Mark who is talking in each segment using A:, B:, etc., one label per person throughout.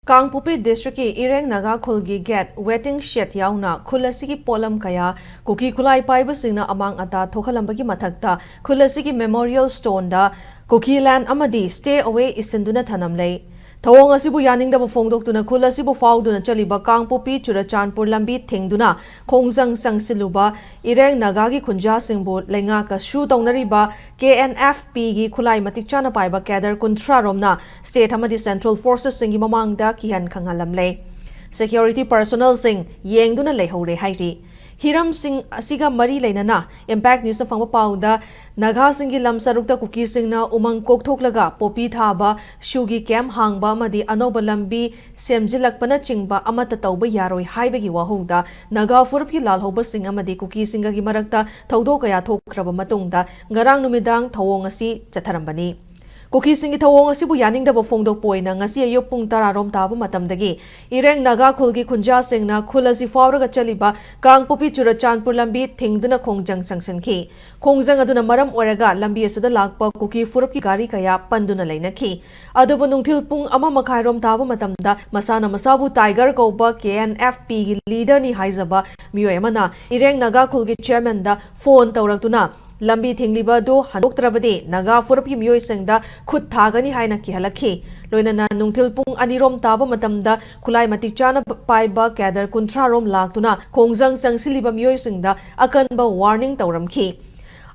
A: Kangpupi district ki Ireng Naga khulgi get waiting shed yauna khulasigi polam kaya Kuki khulai paiba singna amang ata thokhalambagi mathakta khulasigi memorial stone da Kuki land amadi stay away isinduna thanamlei Thawong asibu yaningdaba phongdoktuna khulasibu fauduna chaliba Kangpupi Churachandpur lambi thengduna khongjang sangsiluba Ireng Naga gi khunja singbu lenga ka shu taunariba KNFP gi khulai matikchana paiba Cadres kunthra romna state amadi central forces singi mamangda kihan khangalamle security personnel sing yengduna lehore hairi Hiram Singh asiga mari leinana impact news na fangba pauda Naga singi lam sarukta Kuki singna umang kokthoklaga popi thaba shugi camp hangba madi anoba lambi semjilakpana chingba amata tauba yaroi haibagi wahungda Naga furupki lalhoba sing amadi Kuki singa gi marakta thaudo kaya thokraba matungda ngarang numidang thawong asi chatharambani Kuki singi thawong asibu yaningdaba phongdok poina ngasi ayo pung 10 rom taba matamdagi Ireng Naga khulgi khunja singna khulasi fawraga chaliba Kangpupi Churachandpur lambi thingduna khongjang sangsanki khongjang aduna maram oraga lambi asada lakpa Kuki furupki gari kaya panduna leinaki adubu nungthil pung 1:30 rom taba matamda masana masabu tiger kauba KNFP gi leader ni haizaba miyoi amana Ireng Naga khulgi chairman da phone tawraktuna lambi thingliba do handoktrabadi Naga furupki miyoi sengda khut thagani haina kihalakhi loinana nungthil pung 2 rom taba matamda khulai matikchana paiba Cadres kunthra rom laktuna khongjang sangsiliba miyoi sengda akanba warning tawramkhi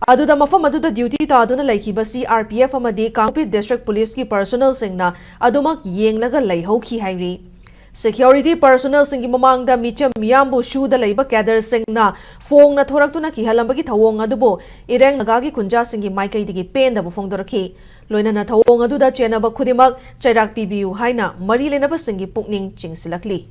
A: aduda mafam aduda duty taduna laikhiba CRPF amadi Kangpupi district police ki personnel singna adumak yenglaga laihokhi hairi Security personnel singi mamangda micham miyambu shuda leiba Cadres singna phone na thoraktuna kihalambagi thawong adubo Ireng Naga gi khunja singi maikai digi penda bu phongdorakhi loinana thawong aduda chenaba khudimak chairak pibiu haina mari lenaba singi pukning chingsilakli